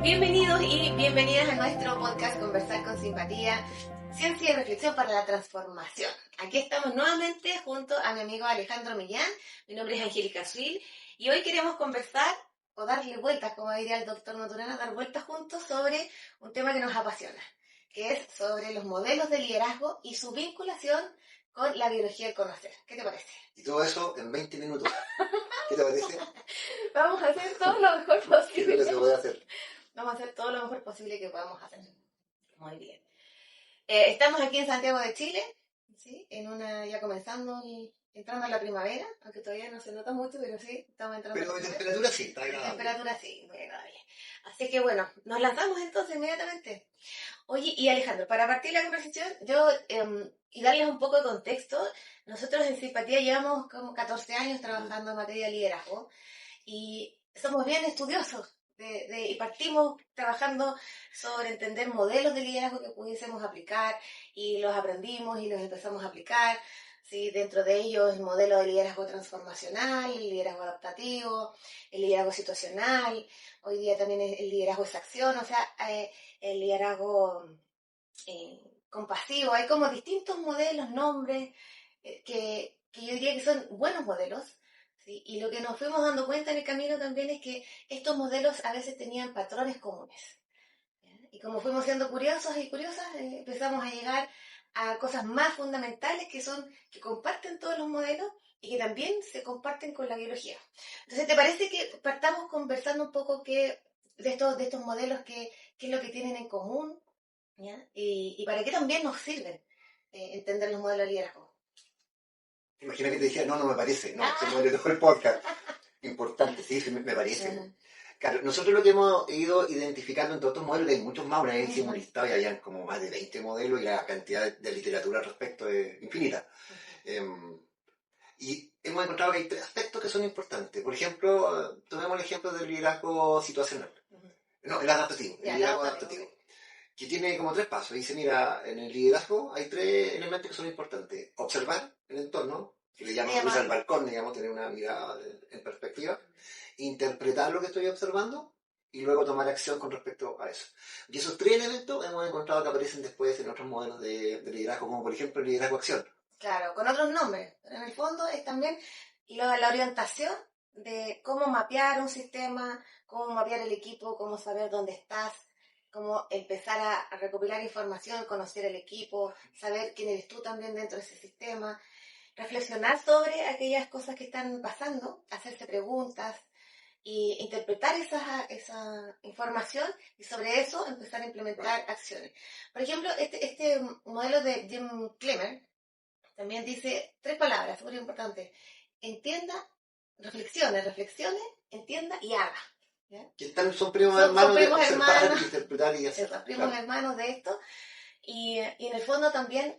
Bienvenidos y bienvenidas a nuestro podcast Conversar con Simpatía, Ciencia y Reflexión para la Transformación. Aquí estamos nuevamente junto a mi amigo Alejandro Millán, mi nombre es Angélica Suil y hoy queremos conversar o darle vueltas, como diría el doctor Maturana, dar vueltas juntos sobre un tema que nos apasiona, que es sobre los modelos de liderazgo y su vinculación con la biología del conocer. ¿Qué te parece? Y todo eso en 20 minutos. ¿Qué te parece? Vamos a hacer todo lo mejor posible. ¿Qué es lo que se puede hacer? Vamos a hacer todo lo mejor posible que podamos hacer. Muy bien. Estamos aquí en Santiago de Chile, ¿sí? Ya comenzando entrando a la primavera, aunque todavía no se nota mucho, pero sí, estamos entrando Pero a la de primavera. temperatura sí, está De agradable. temperatura sí, muy agradable. Así que bueno, nos lanzamos entonces inmediatamente. Oye, y Alejandro, para partir la conversación, y darles un poco de contexto, nosotros en Simpatía llevamos como 14 años trabajando en materia de liderazgo y somos bien estudiosos y partimos trabajando sobre entender modelos de liderazgo que pudiésemos aplicar y los aprendimos y los empezamos a aplicar. ¿Sí? Dentro de ellos el modelo de liderazgo transformacional, el liderazgo adaptativo, el liderazgo situacional, hoy día también el liderazgo es acción, o sea, el liderazgo compasivo. Hay como distintos modelos, nombres, que yo diría que son buenos modelos, ¿sí? Y lo que nos fuimos dando cuenta en el camino también es que estos modelos a veces tenían patrones comunes. ¿Ya? Y como fuimos siendo curiosos y curiosas, empezamos a llegar a cosas más fundamentales que comparten todos los modelos y que también se comparten con la biología. Entonces, ¿te parece que partamos conversando un poco de estos modelos, qué es lo que tienen en común? ¿Ya? Y para qué también nos sirven entender los modelos de liderazgo. Imagina que te decía, no me parece. No, se muere todo el podcast. Importante, sí, me parece. Uh-huh. Claro, nosotros lo que hemos ido identificando entre otros modelos, hay muchos más, una vez hicimos un Uh-huh. listado y habían como más de 20 modelos y la cantidad de literatura al respecto es infinita. Y hemos encontrado que hay 3 aspectos que son importantes. Por ejemplo, tomemos el ejemplo del liderazgo situacional. No, el adaptativo, el liderazgo adaptativo. Que tiene como 3 pasos. Dice, mira, en el liderazgo hay 3 elementos que son importantes. Observar el entorno, que le llaman cruzar el balcón, digamos, tener una mirada en perspectiva. Interpretar lo que estoy observando y luego tomar acción con respecto a eso. Y esos 3 elementos hemos encontrado que aparecen después en otros modelos de liderazgo, como por ejemplo el liderazgo acción. Claro, con otros nombres. Pero en el fondo es también la orientación de cómo mapear un sistema, cómo mapear el equipo, cómo saber dónde estás, cómo empezar a recopilar información, conocer el equipo, saber quién eres tú también dentro de ese sistema, reflexionar sobre aquellas cosas que están pasando, hacerse preguntas y interpretar esa información y sobre eso empezar a implementar acciones. Por ejemplo, este modelo de Jim Clemmer también dice 3 palabras, súper importantes. Entienda, reflexione, entienda y haga. ¿Ya? Que son primos hermanos de observar, interpretar y hacer. Son primos hermanos de esto. Y en el fondo también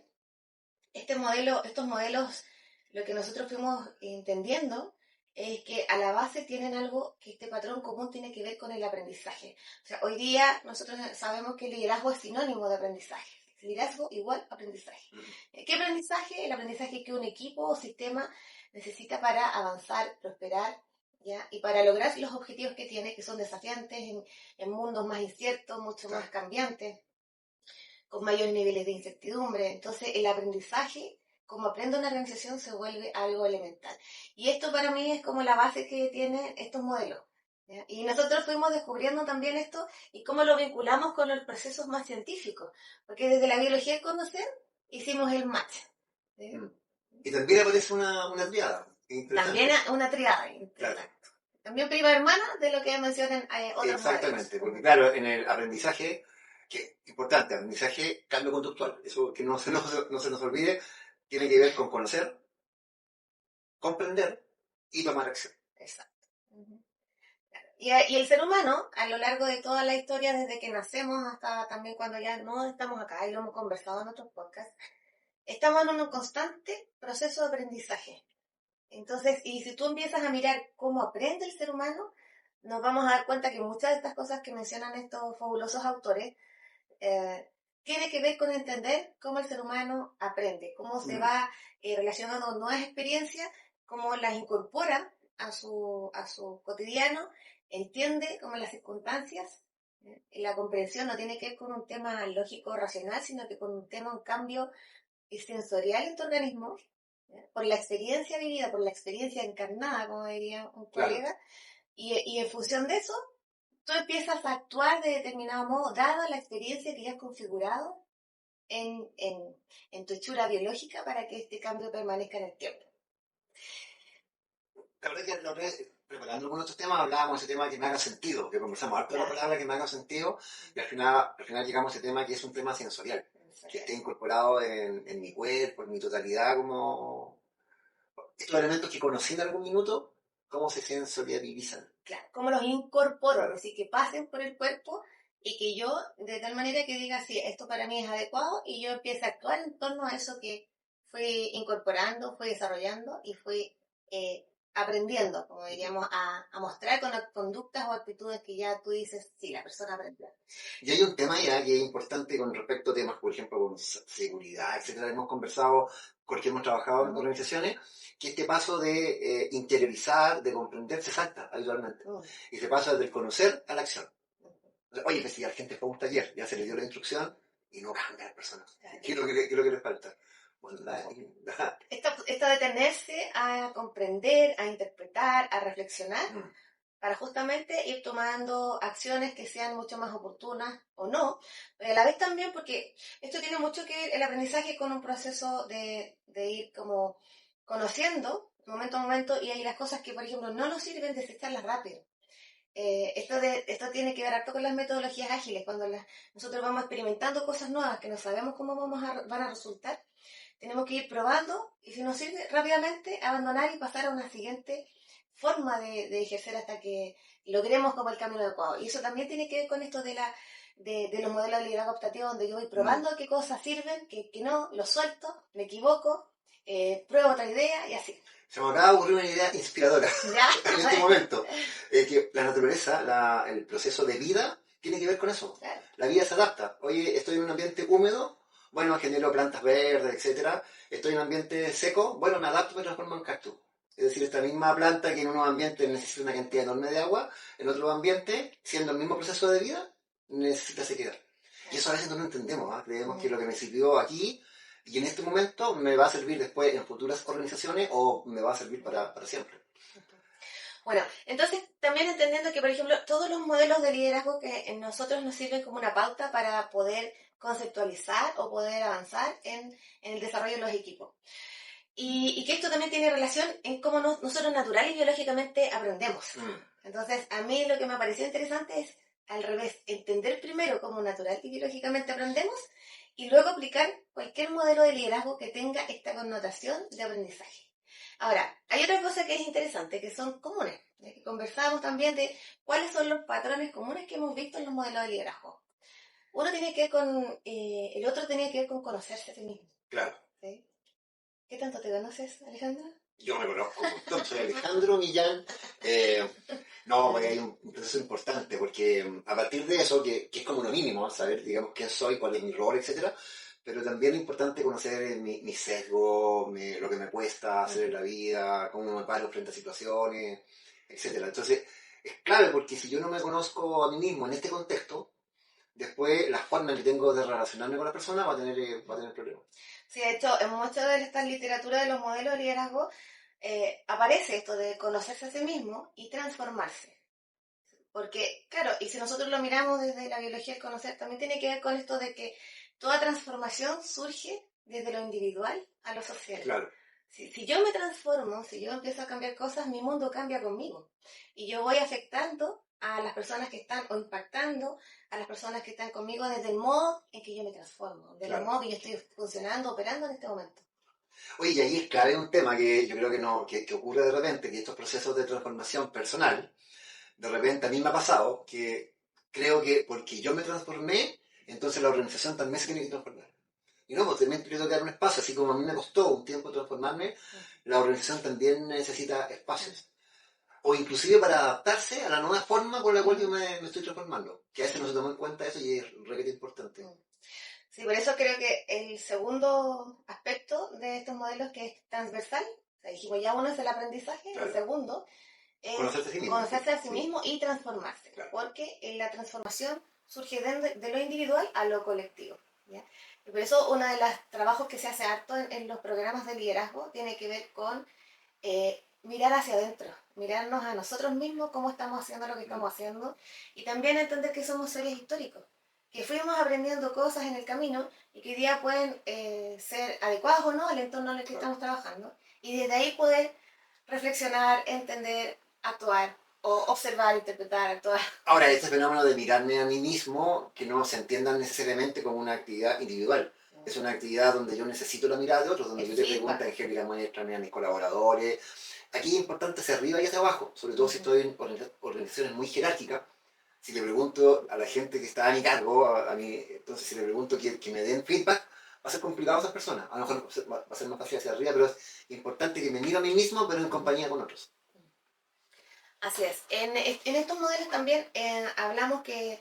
estos modelos, lo que nosotros fuimos entendiendo es que a la base tienen algo que este patrón común tiene que ver con el aprendizaje. O sea, hoy día nosotros sabemos que el liderazgo es sinónimo de aprendizaje. Liderazgo igual aprendizaje. ¿Qué aprendizaje? El aprendizaje que un equipo o sistema necesita para avanzar, prosperar, ¿ya? Y para lograr los objetivos que tiene, que son desafiantes en mundos más inciertos, mucho más cambiantes, con mayores niveles de incertidumbre. Entonces, el aprendizaje, como aprende una organización, se vuelve algo elemental. Y esto para mí es como la base que tienen estos modelos. ¿Ya? Y nosotros fuimos descubriendo también esto y cómo lo vinculamos con los procesos más científicos. Porque desde la biología del conocer hicimos el match. ¿Sí? Y también aparece una triada. También una triada. Claro. También prima hermana de lo que mencionan otros Exactamente, modelos. porque claro, en el aprendizaje, que importante, aprendizaje, cambio conductual, eso que no se nos olvide, tiene que ver con conocer, comprender y tomar acción. Exacto. Y el ser humano, a lo largo de toda la historia, desde que nacemos hasta también cuando ya no estamos acá y lo hemos conversado en otros podcasts, estamos en un constante proceso de aprendizaje. Entonces, y si tú empiezas a mirar cómo aprende el ser humano, nos vamos a dar cuenta que muchas de estas cosas que mencionan estos fabulosos autores tiene que ver con entender cómo el ser humano aprende, cómo se va relacionando con nuevas experiencias, cómo las incorpora a su cotidiano, entiende cómo las circunstancias Y la comprensión no tiene que ver con un tema lógico racional, sino que con un cambio sensorial en tu organismo, por la experiencia vivida, por la experiencia encarnada, como diría un colega, y en función de eso, tú empiezas a actuar de determinado modo, dada la experiencia que ya has configurado en tu hechura biológica para que este cambio permanezca en el tiempo. La verdad es que la otra vez, preparando algunos otros temas, hablábamos de ese tema que me haga sentido, que conversamos harto de la palabra que me haga sentido, y al final llegamos a ese tema que es un tema sensorial, que esté incorporado en mi cuerpo, en mi totalidad, como estos elementos que conocí en algún minuto, cómo se sensorializan. Claro, cómo los incorporo, es decir, que pasen por el cuerpo y que yo, de tal manera que diga, sí, esto para mí es adecuado, y yo empiezo a actuar en torno a eso que fui incorporando, fui desarrollando y fui aprendiendo, como diríamos, a mostrar con conductas o actitudes que ya tú dices, sí, la persona aprendió. Y hay un tema ya que es importante con respecto a temas, por ejemplo, con seguridad, etcétera. Hemos conversado, porque hemos trabajado en organizaciones, que este paso de interiorizar, de comprender, se salta habitualmente. Y se pasa del conocer a la acción. Oye, pues si la gente fue a un taller, ya se le dio la instrucción y no cambia la persona. ¿Qué es lo que le falta? Esto de detenerse a comprender, a interpretar, a reflexionar, para justamente ir tomando acciones que sean mucho más oportunas o no, pero a la vez también porque esto tiene mucho que ver el aprendizaje con un proceso de ir como conociendo momento a momento, y hay las cosas que, por ejemplo, no nos sirven, desecharlas rápido. Esto tiene que ver harto con las metodologías ágiles, cuando nosotros vamos experimentando cosas nuevas que no sabemos cómo van a resultar. Tenemos que ir probando, y si nos sirve, rápidamente abandonar y pasar a una siguiente forma de ejercer hasta que logremos como el camino adecuado. Y eso también tiene que ver con esto de los modelos de liderazgo optativo, donde yo voy probando qué cosas sirven, qué no, lo suelto, me equivoco, pruebo otra idea y así. Se me acaba de ocurrir una idea inspiradora en este momento. Que la naturaleza, el proceso de vida, tiene que ver con eso. Claro. La vida se adapta. Oye, estoy en un ambiente húmedo, bueno, genero plantas verdes, etcétera. Estoy en un ambiente seco, bueno, me adapto y me transformo en cactus. Es decir, esta misma planta que en unos ambientes necesita una cantidad enorme de agua, en otro ambiente, siendo el mismo proceso de vida, necesita sequedad. Y eso a veces no lo entendemos, ¿eh? Creemos que lo que me sirvió aquí y en este momento me va a servir después en futuras organizaciones o me va a servir para siempre. Bueno, entonces también entendiendo que, por ejemplo, todos los modelos de liderazgo que en nosotros nos sirven como una pauta para poder conceptualizar o poder avanzar en el desarrollo de los equipos. Y que esto también tiene relación en cómo nosotros natural y biológicamente aprendemos. Entonces, a mí lo que me pareció interesante es, al revés, entender primero cómo natural y biológicamente aprendemos y luego aplicar cualquier modelo de liderazgo que tenga esta connotación de aprendizaje. Ahora, hay otra cosa que es interesante, que son comunes, que conversábamos también de cuáles son los patrones comunes que hemos visto en los modelos de liderazgo. Uno tiene que ver con, el otro tiene que ver con conocerse a sí mismo. Claro. ¿Sí? ¿Qué tanto te conoces, Alejandro? Yo me conozco un montón, soy Alejandro Millán. No, hay un proceso importante, porque a partir de eso, que es como lo mínimo, saber, digamos, quién soy, cuál es mi rol, etcétera, pero también es importante conocer mi sesgo, lo que me cuesta hacer en la vida, cómo me paro frente a situaciones, etcétera. Entonces, es clave porque si yo no me conozco a mí mismo en este contexto, después la forma en que tengo de relacionarme con la persona va a tener problemas. Sí, de hecho, en muchas de estas literaturas de los modelos de liderazgo aparece esto de conocerse a sí mismo y transformarse. Porque, claro, y si nosotros lo miramos desde la biología del conocer, también tiene que ver con esto de que toda transformación surge desde lo individual a lo social. Claro. Si yo me transformo, si yo empiezo a cambiar cosas, mi mundo cambia conmigo. Y yo voy afectando a las personas que están, o impactando a las personas que están conmigo desde el modo en que yo me transformo, desde el modo que yo estoy funcionando, operando en este momento. Oye, y ahí es clave un tema que yo creo que ocurre de repente, que estos procesos de transformación personal, de repente a mí me ha pasado que creo que porque yo me transformé, entonces la organización también se tiene que transformar. Y no, pues también tengo que dar un espacio, así como a mí me costó un tiempo transformarme, la organización también necesita espacios. O inclusive para adaptarse a la nueva forma con la cual yo me estoy transformando. Que a veces no se toma en cuenta eso y es realmente importante. Sí, por eso creo que el segundo aspecto de estos modelos, que es transversal, o sea, dijimos ya uno es el aprendizaje, claro. El segundo es conocerse a sí mismo y transformarse. Claro. Porque en la transformación surge de lo individual a lo colectivo. ¿Ya? Y por eso uno de los trabajos que se hace harto en los programas de liderazgo tiene que ver con mirar hacia adentro, mirarnos a nosotros mismos, cómo estamos haciendo lo que estamos haciendo, y también entender que somos seres históricos, que fuimos aprendiendo cosas en el camino y que hoy día pueden ser adecuadas o no al entorno en el que estamos trabajando, y desde ahí poder reflexionar, entender, actuar, o observar, interpretar, actuar. Ahora, este fenómeno de mirarme a mí mismo, que no se entienda necesariamente como una actividad individual. Es una actividad donde yo necesito la mirada de otros, donde yo te pregunto, Angélica, muéstrame a mis colaboradores. Aquí es importante hacia arriba y hacia abajo, sobre todo si estoy en organizaciones muy jerárquicas. Si le pregunto a la gente que está a mi cargo, a mí, entonces si le pregunto que me den feedback, va a ser complicado a esas personas. A lo mejor va a ser más fácil hacia arriba, pero es importante que me mire a mí mismo, pero en compañía con otros. Así es. En estos modelos también hablamos que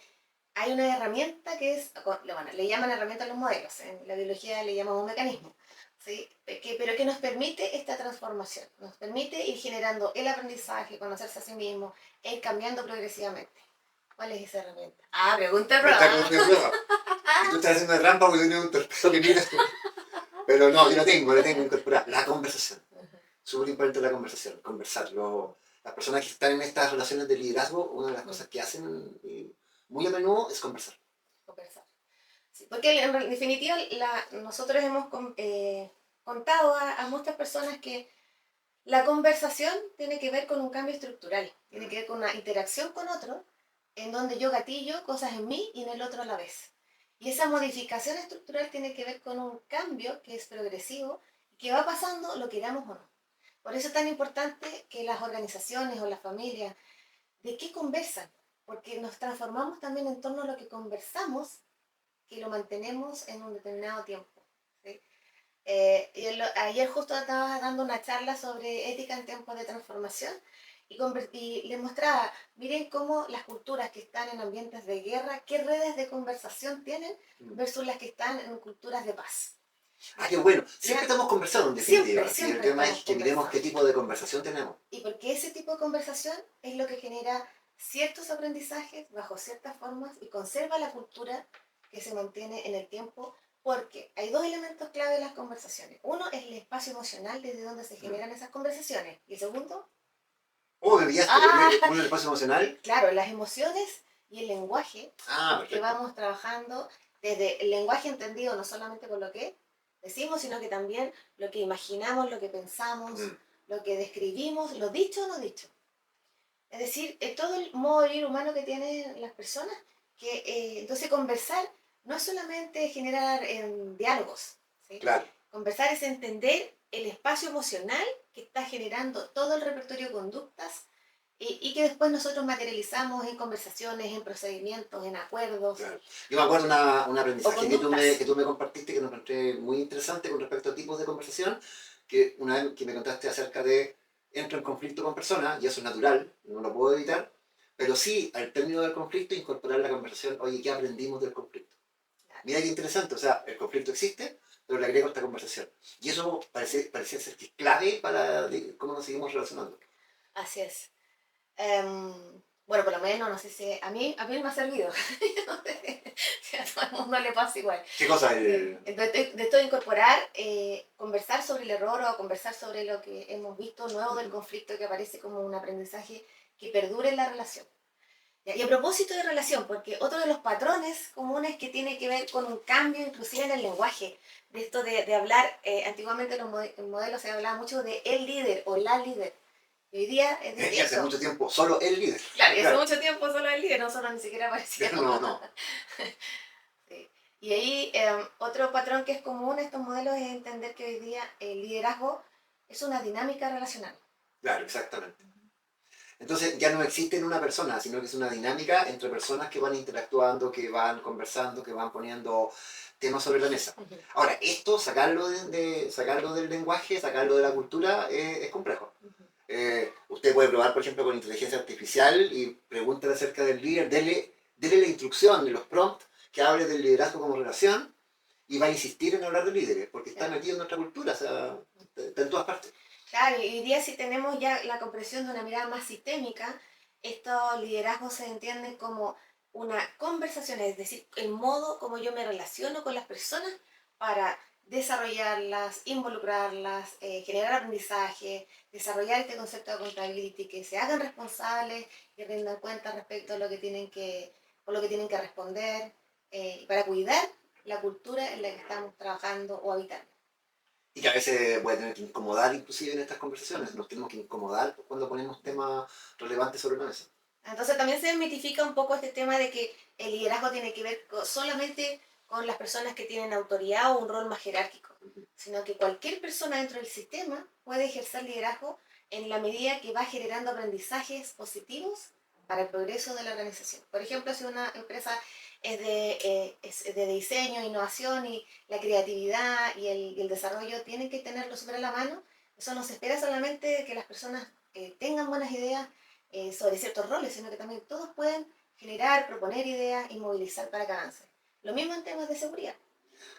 hay una herramienta que es, bueno, le llaman herramienta a los modelos, en la biología le llamamos mecanismo, ¿sí? Pero que nos permite esta transformación, nos permite ir generando el aprendizaje, conocerse a sí mismo, e ir cambiando progresivamente. ¿Cuál es esa herramienta? Ah, pregunta prueba. Y tú estás haciendo trampa porque tienes un torpedo que mira. Pero no, yo la tengo incorporada. La conversación. Súper importante la conversación, conversarlo. Las personas que están en estas relaciones de liderazgo, una de las cosas que hacen muy a menudo es conversar. Conversar. Sí, porque en definitiva nosotros hemos contado a muchas personas que la conversación tiene que ver con un cambio estructural, tiene que ver con una interacción con otro, en donde yo gatillo cosas en mí y en el otro a la vez. Y esa modificación estructural tiene que ver con un cambio que es progresivo y que va pasando lo queramos o no. Por eso es tan importante que las organizaciones o las familias, ¿de qué conversan? Porque nos transformamos también en torno a lo que conversamos, que lo mantenemos en un determinado tiempo. ¿Sí? Ayer justo estaba dando una charla sobre ética en tiempos de transformación y les mostraba, miren cómo las culturas que están en ambientes de guerra, qué redes de conversación tienen versus las que están en culturas de paz. Ah, qué bueno. Siempre estamos conversando, en definitiva. Siempre y el tema es que miremos qué tipo de conversación tenemos. Y porque ese tipo de conversación es lo que genera ciertos aprendizajes bajo ciertas formas y conserva la cultura que se mantiene en el tiempo, porque hay dos elementos clave de las conversaciones. Uno es el espacio emocional desde donde se generan esas conversaciones. Y el segundo... Oh, me pillaste. ¿Un espacio emocional? Claro, las emociones y el lenguaje que vamos trabajando desde el lenguaje entendido no solamente por lo que decimos, sino que también lo que imaginamos, lo que pensamos, lo que describimos, lo dicho o no dicho. Es decir, todo el modo de vivir humano que tienen las personas, que entonces conversar no es solamente generar diálogos, ¿sí? Claro. Conversar es entender el espacio emocional que está generando todo el repertorio de conductas y que después nosotros materializamos en conversaciones, en procedimientos, en acuerdos. Claro. Yo me acuerdo un aprendizaje que tú me compartiste que me encontré muy interesante con respecto a tipos de conversación, que una vez que me contaste acerca de entro en conflicto con personas, y eso es natural, no lo puedo evitar, pero sí, al término del conflicto, incorporar la conversación, oye, ¿qué aprendimos del conflicto? Claro. Mira qué interesante, o sea, el conflicto existe, pero le agrego esta conversación. Y eso parece ser que es clave para cómo nos seguimos relacionando. Así es. Bueno, por lo menos, no sé si a mí me ha servido. No sé si a todo el mundo le pasa igual. ¿Qué cosa? Entonces, de esto de incorporar, conversar sobre el error o conversar sobre lo que hemos visto nuevo del conflicto que aparece como un aprendizaje que perdure en la relación. Y a propósito de relación, porque otro de los patrones comunes que tiene que ver con un cambio inclusive en el lenguaje, de esto de hablar, antiguamente en los modelos se hablaba mucho de el líder o la líder. Y hoy día es distinto. Y hace mucho tiempo solo el líder. Claro, y hace mucho tiempo solo el líder, nosotros ni siquiera aparecíamos. No. Sí. Y ahí otro patrón que es común en estos modelos es entender que hoy día el liderazgo es una dinámica relacional. Claro, exactamente. Entonces ya no existe en una persona, sino que es una dinámica entre personas que van interactuando, que van conversando, que van poniendo temas sobre la mesa. Ahora, esto, sacarlo del lenguaje, sacarlo de la cultura, es complejo. Usted puede probar, por ejemplo, con inteligencia artificial y preguntarle acerca del líder, dele la instrucción, de los prompts que hable del liderazgo como relación y va a insistir en hablar de líderes, porque está metido en nuestra cultura, o sea, está en todas partes. Claro, y hoy día si tenemos ya la comprensión de una mirada más sistémica, estos liderazgos se entienden como una conversación, es decir, el modo como yo me relaciono con las personas para desarrollarlas, involucrarlas, generar aprendizaje, desarrollar este concepto de accountability, que se hagan responsables y rindan cuenta respecto a lo que tienen que, por lo que tienen que responder, para cuidar la cultura en la que estamos trabajando o habitando. Y que a veces puede tener que incomodar inclusive en estas conversaciones, nos tenemos que incomodar cuando ponemos temas relevantes sobre la mesa. Entonces también se desmitifica un poco este tema de que el liderazgo tiene que ver solamente con las personas que tienen autoridad o un rol más jerárquico, sino que cualquier persona dentro del sistema puede ejercer liderazgo en la medida que va generando aprendizajes positivos para el progreso de la organización. Por ejemplo, si una empresa es de diseño, innovación y la creatividad y el desarrollo tienen que tenerlo sobre la mano, eso no se espera solamente de que las personas tengan buenas ideas sobre ciertos roles, sino que también todos pueden generar, proponer ideas y movilizar para que avance. Lo mismo en temas de seguridad.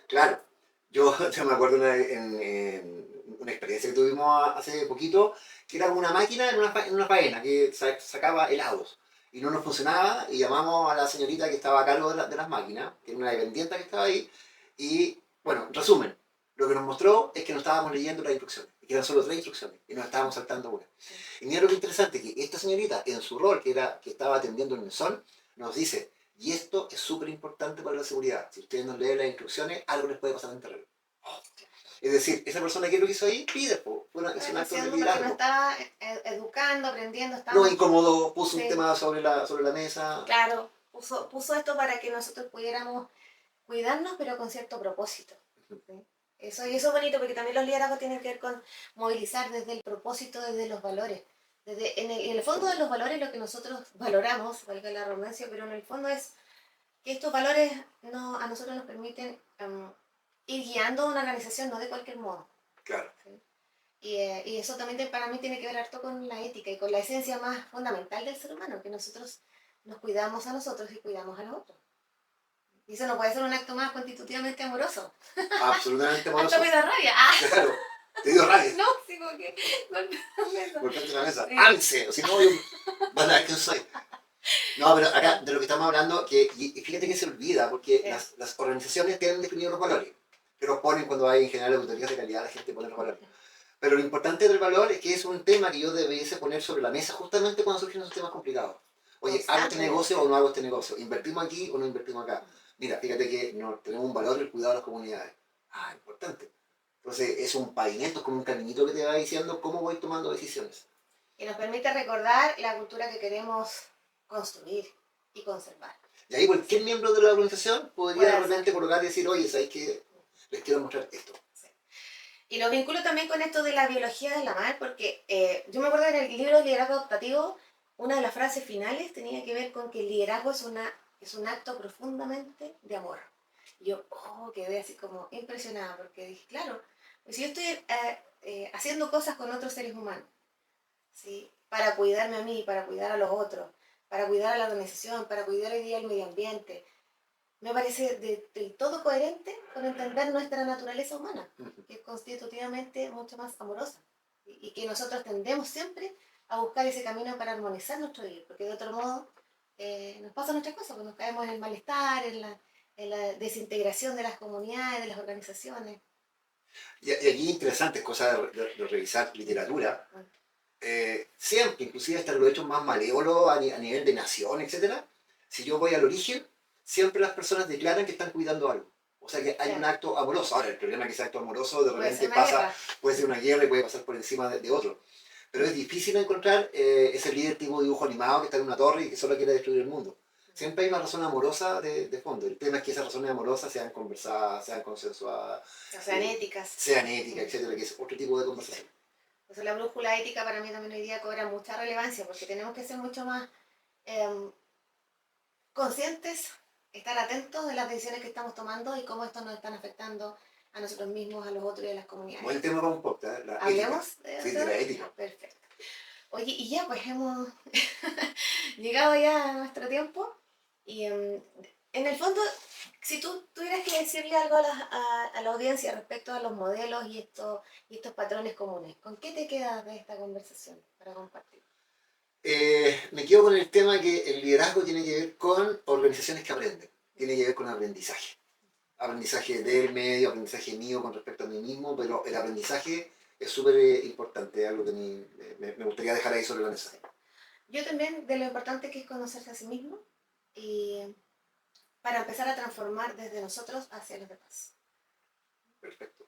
Claro, yo me acuerdo en una experiencia que tuvimos hace poquito, que era como una máquina en una faena que sacaba helados y no nos funcionaba y llamamos a la señorita que estaba a cargo de las máquinas, que era una dependiente que estaba ahí, y bueno, resumen, lo que nos mostró es que no estábamos leyendo las instrucciones, que eran solo 3 instrucciones y nos estábamos saltando una. Y mira lo que interesante, que esta señorita en su rol, que estaba atendiendo el mesón, nos dice, y esto es súper importante para la seguridad. Si ustedes no leen las instrucciones, algo les puede pasar en terreno. Es decir, esa persona que lo hizo ahí, pide, es un acto de Haciendo porque liderazgo. no estaba educando, aprendiendo, No estaba... incomodó, puso un Sí, tema sobre la mesa. claro, puso esto para que nosotros pudiéramos cuidarnos, pero con cierto propósito. ¿Sí? Y eso es bonito porque también los liderazgos tienen que ver con movilizar desde el propósito, desde los valores. En el fondo de los valores lo que nosotros valoramos, valga la redundancia, pero en el fondo es que estos valores a nosotros nos permiten ir guiando una organización no de cualquier modo. Claro. ¿Sí? Y eso también para mí tiene que ver harto con la ética y con la esencia más fundamental del ser humano, que nosotros nos cuidamos a nosotros y cuidamos a los otros. Y eso no puede ser un acto más constitutivamente amoroso. Absolutamente amoroso. Hasta me da rabia. Claro, te dio rabia. No, sí, como que Golpeaste la mesa. Sí. ¡Alce! O si no, yo... van a ver quién soy. No, pero acá, de lo que estamos hablando, y fíjate que se olvida, porque las organizaciones tienen definidos los valores, que los ponen cuando hay en general auditorías de calidad, la gente pone los valores. Pero lo importante del valor es que es un tema que yo debiese poner sobre la mesa justamente cuando surgen esos temas complicados. Oye, ¿hago este negocio o no hago este negocio? ¿Invertimos aquí o no invertimos acá? Mira, fíjate que no, tenemos un valor el cuidado de las comunidades. Ah, importante. Entonces es un pavimento, es como un caminito que te va diciendo cómo voy tomando decisiones. Y nos permite recordar la cultura que queremos construir y conservar. Y ahí cualquier miembro de la organización podría de repente colocar y decir, oye, ¿sabes qué? Les quiero mostrar esto. Sí. Y lo vinculo también con esto de la biología de la mar, porque yo me acuerdo en el libro de liderazgo adaptativo, una de las frases finales tenía que ver con que el liderazgo es un acto profundamente de amor. Y yo quedé así como impresionada, porque dije, claro, pues si yo estoy haciendo cosas con otros seres humanos, ¿sí? Para cuidarme a mí, para cuidar a los otros, para cuidar a la organización, para cuidar hoy día el medio ambiente, me parece del todo coherente con entender nuestra naturaleza humana, que es constitutivamente mucho más amorosa y que nosotros tendemos siempre a buscar ese camino para armonizar nuestro vivir, porque de otro modo nos pasan nuestras cosas, pues nos caemos en el malestar, en la desintegración de las comunidades, de las organizaciones. Y aquí interesante, cosa de revisar literatura. Siempre, inclusive hasta los hechos más malévolos a nivel de nación, etc. Si yo voy al origen, siempre las personas declaran que están cuidando algo. O sea que hay un acto amoroso. Ahora, el problema es que ese acto amoroso de repente puede ser una guerra y puede pasar por encima de otro. Pero es difícil encontrar ese líder tipo dibujo animado que está en una torre y que solo quiere destruir el mundo. Siempre hay una razón amorosa de fondo. El tema es que esas razones amorosas sean conversadas, sean consensuadas, sean éticas. Sean éticas, etcétera, que es otro tipo de conversación. Entonces la brújula ética para mí también hoy día cobra mucha relevancia porque tenemos que ser mucho más conscientes, estar atentos de las decisiones que estamos tomando y cómo esto nos están afectando a nosotros mismos, a los otros y a las comunidades. Buen tema para un podcast, la ¿Hablemos ética. Sí, de la ética. Perfecto. Oye, y ya pues hemos llegado ya a nuestro tiempo y en el fondo, si tú tuvieras que decirle algo a la audiencia respecto a los modelos y estos patrones comunes, ¿con qué te quedas de esta conversación para compartir? me quedo con el tema que el liderazgo tiene que ver con organizaciones que aprenden, tiene que ver con aprendizaje. Aprendizaje del medio, aprendizaje mío con respecto a mí mismo, pero el aprendizaje es súper importante, algo que me gustaría dejar ahí sobre la mesa. Yo también, de lo importante que es conocerse a sí mismo y para empezar a transformar desde nosotros hacia los demás. Perfecto.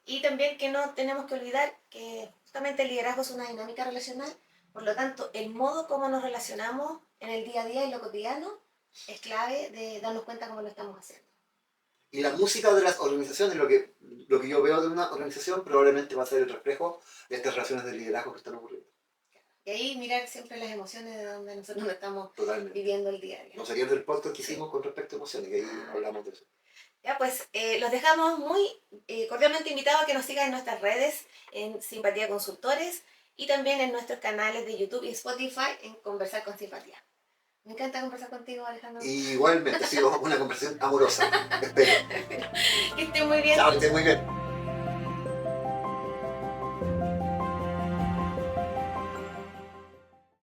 Y también que no tenemos que olvidar que justamente el liderazgo es una dinámica relacional, por lo tanto, el modo como nos relacionamos en el día a día y lo cotidiano es clave de darnos cuenta cómo lo estamos haciendo. Y la música de las organizaciones, lo que yo veo de una organización, probablemente va a ser el reflejo de estas relaciones de liderazgo que están ocurriendo. Y ahí mirar siempre las emociones de donde nosotros no estamos Totalmente. viviendo el día a día. No sería del podcast que hicimos con respecto a emociones, que ahí hablamos de eso. Ya, pues los dejamos muy cordialmente invitados a que nos sigan en nuestras redes, en Simpatía Consultores, y también en nuestros canales de YouTube y Spotify en Conversar con Simpatía. Me encanta conversar contigo, Alejandro. Igualmente, ha sido una conversación amorosa. Espero. Que esté muy bien. Chao, que esté muy bien.